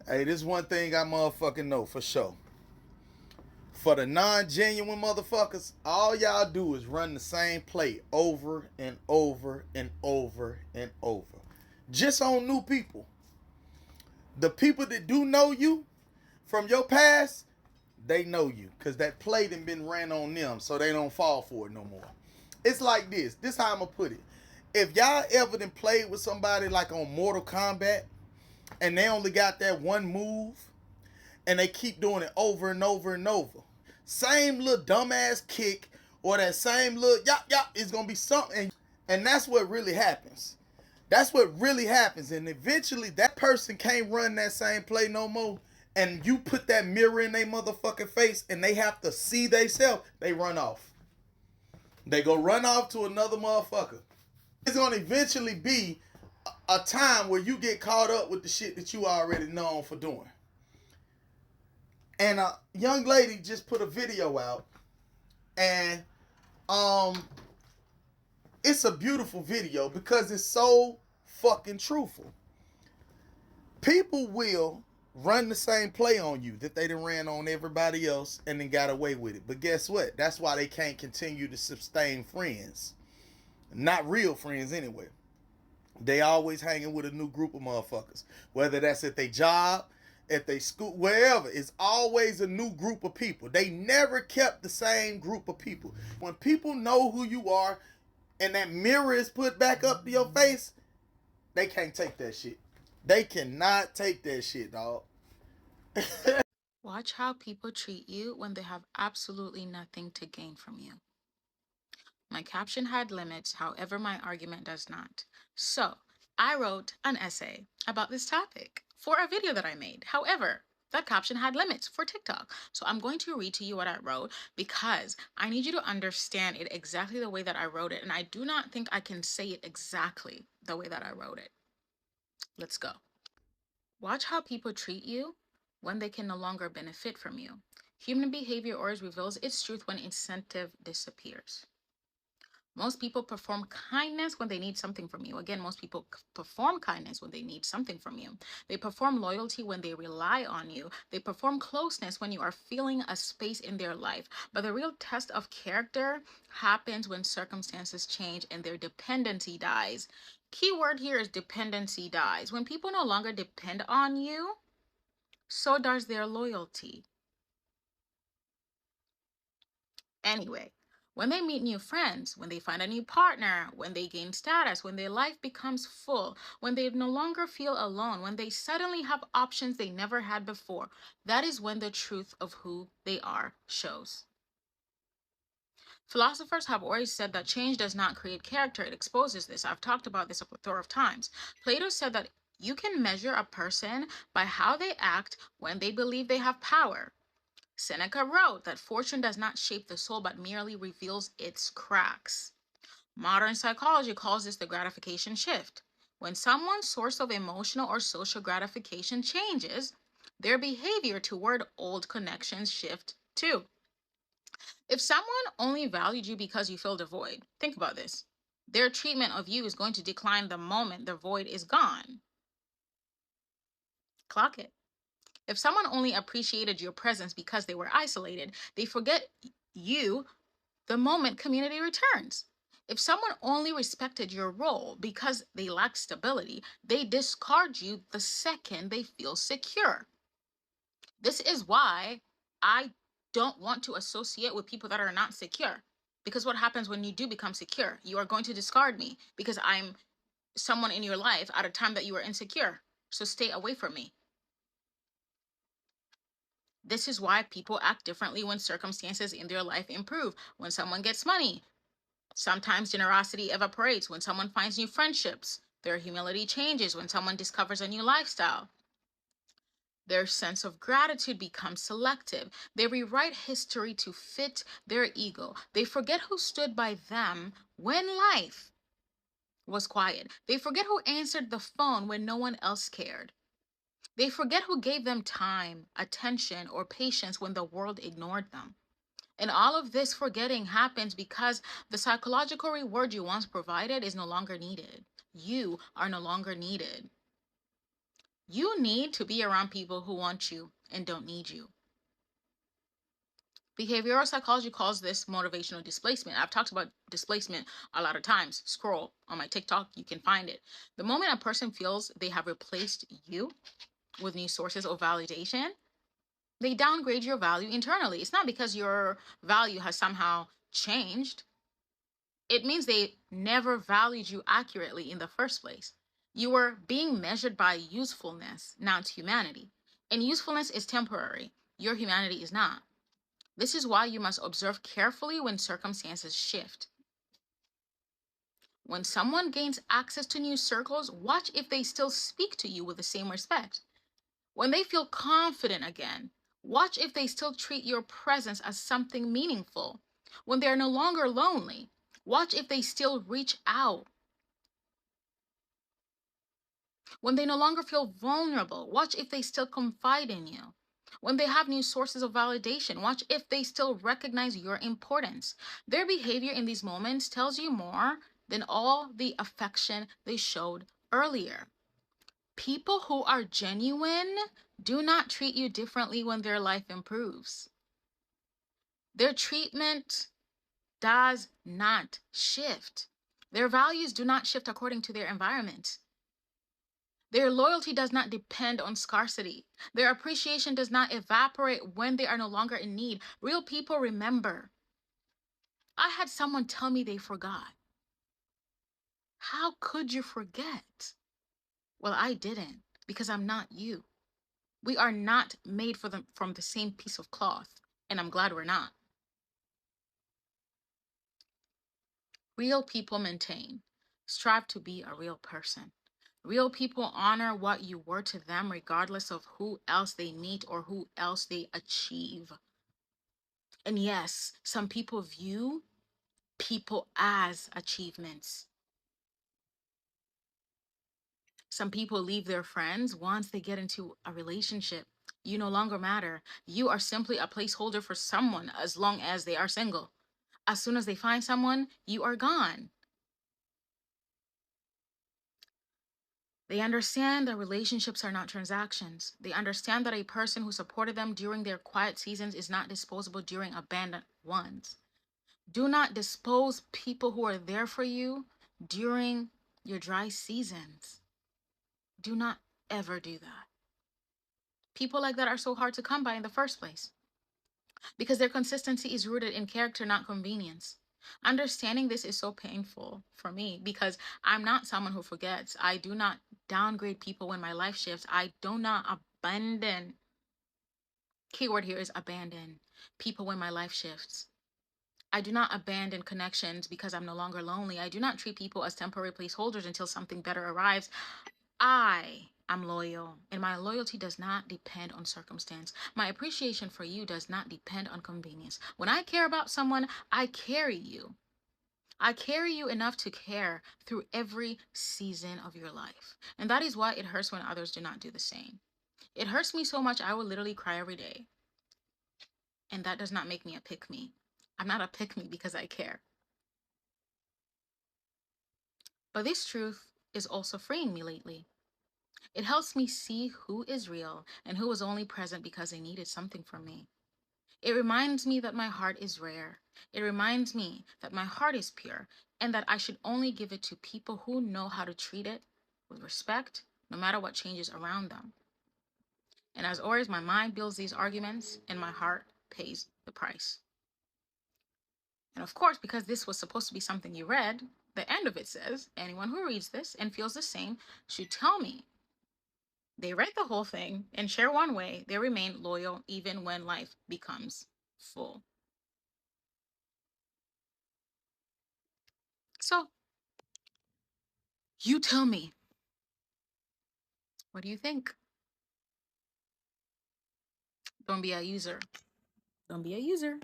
Hey, this one thing I motherfucking know for sure. For the non-genuine motherfuckers, all y'all do is run the same play over and over and over and over. Just on new people. The people that do know you from your past, they know you. Cause that play done been ran on them, so they don't fall for it no more. It's like this. This how I'm gonna put it. If y'all ever done played with somebody like on Mortal Kombat and they only got that one move and they keep doing it over and over and over. Same little dumbass kick or that same little yop yop is gonna be something, and that's what really happens. That's what really happens, and eventually that person can't run that same play no more. And you put that mirror in their motherfucking face, and they have to see themselves. They run off. They go run off to another motherfucker. It's gonna eventually be a time where you get caught up with the shit that you already known for doing. And a young lady just put a video out, and it's a beautiful video because it's so fucking truthful. People will run the same play on you that they done ran on everybody else and then got away with it. But guess what? That's why they can't continue to sustain friends. Not real friends anyway. They always hanging with a new group of motherfuckers. Whether that's at their job, at their school, wherever. It's always a new group of people. They never kept the same group of people. When people know who you are and that mirror is put back up to your face, they can't take that shit. They cannot take that shit, dog. Watch how people treat you when they have absolutely nothing to gain from you. My caption had limits, however, my argument does not. So, I wrote an essay about this topic for a video that I made. However, that caption had limits for TikTok. So I'm going to read to you what I wrote because I need you to understand it exactly the way that I wrote it. And I do not think I can say it exactly the way that I wrote it. Let's go. Watch how people treat you when they can no longer benefit from you. Human behavior always reveals its truth when incentive disappears. Most people perform kindness when they need something from you. Again, most people perform kindness when they need something from you. They perform loyalty when they rely on you. They perform closeness when you are filling a space in their life. But the real test of character happens when circumstances change and their dependency dies. Key word here is dependency dies. When people no longer depend on you, so does their loyalty. Anyway, when they meet new friends, when they find a new partner, when they gain status, when their life becomes full, when they no longer feel alone, when they suddenly have options they never had before, that is when the truth of who they are shows. Philosophers have always said that change does not create character, it exposes this. I've talked about this a plethora of times. Plato said that you can measure a person by how they act when they believe they have power. Seneca wrote that fortune does not shape the soul but merely reveals its cracks. Modern psychology calls this the gratification shift. When someone's source of emotional or social gratification changes, their behavior toward old connections shift too. If someone only valued you because you filled a void, think about this. Their treatment of you is going to decline the moment the void is gone. Clock it. If someone only appreciated your presence because they were isolated, they forget you the moment community returns. If someone only respected your role because they lack stability, they discard you the second they feel secure. This is why I don't want to associate with people that are not secure. Because what happens when you do become secure? You are going to discard me because I'm someone in your life at a time that you are insecure. So stay away from me. This is why people act differently when circumstances in their life improve. When someone gets money, sometimes generosity evaporates. When someone finds new friendships, their humility changes. When someone discovers a new lifestyle, their sense of gratitude becomes selective. They rewrite history to fit their ego. They forget who stood by them when life was quiet. They forget who answered the phone when no one else cared. They forget who gave them time, attention, or patience when the world ignored them. And all of this forgetting happens because the psychological reward you once provided is no longer needed. You are no longer needed. You need to be around people who want you and don't need you. Behavioral psychology calls this motivational displacement. I've talked about displacement a lot of times. Scroll on my TikTok, you can find it. The moment a person feels they have replaced you with new sources of validation, they downgrade your value internally. It's not because your value has somehow changed. It means they never valued you accurately in the first place. You were being measured by usefulness, not humanity. And usefulness is temporary. Your humanity is not. This is why you must observe carefully when circumstances shift. When someone gains access to new circles, watch if they still speak to you with the same respect. When they feel confident again, watch if they still treat your presence as something meaningful. When they are no longer lonely, watch if they still reach out. When they no longer feel vulnerable, watch if they still confide in you. When they have new sources of validation, watch if they still recognize your importance. Their behavior in these moments tells you more than all the affection they showed earlier. People who are genuine do not treat you differently when their life improves. Their treatment does not shift. Their values do not shift according to their environment. Their loyalty does not depend on scarcity. Their appreciation does not evaporate when they are no longer in need. Real people remember. I had someone tell me they forgot. How could you forget? Well, I didn't, because I'm not you. We are not made from the same piece of cloth, and I'm glad we're not. Real people maintain. Strive to be a real person. Real people honor what you were to them, regardless of who else they meet or who else they achieve. And yes, some people view people as achievements. Some people leave their friends once they get into a relationship. You no longer matter. You are simply a placeholder for someone as long as they are single. As soon as they find someone, you are gone. They understand that relationships are not transactions. They understand that a person who supported them during their quiet seasons is not disposable during abandoned ones. Do not dispose people who are there for you during your dry seasons. Do not ever do that. People like that are so hard to come by in the first place because their consistency is rooted in character, not convenience. Understanding this is so painful for me because I'm not someone who forgets. I do not downgrade people when my life shifts. I do not abandon. Keyword here is abandon people when my life shifts. I do not abandon connections because I'm no longer lonely. I do not treat people as temporary placeholders until something better arrives. I am loyal, and my loyalty does not depend on circumstance. My appreciation for you does not depend on convenience. When I care about someone, I carry you. I carry you enough to care through every season of your life. And that is why it hurts when others do not do the same. It hurts me so much I will literally cry every day. And that does not make me a pick-me. I'm not a pick-me because I care. But this truth is also freeing me lately. It helps me see who is real and who was only present because they needed something from me. It reminds me that my heart is rare. It reminds me that my heart is pure and that I should only give it to people who know how to treat it with respect, no matter what changes around them. And as always, my mind builds these arguments and my heart pays the price. And of course, because this was supposed to be something you read, the end of it says, anyone who reads this and feels the same should tell me they read the whole thing and share one way they remain loyal even when life becomes full. So, you tell me, what do you think? Don't be a user. Don't be a user.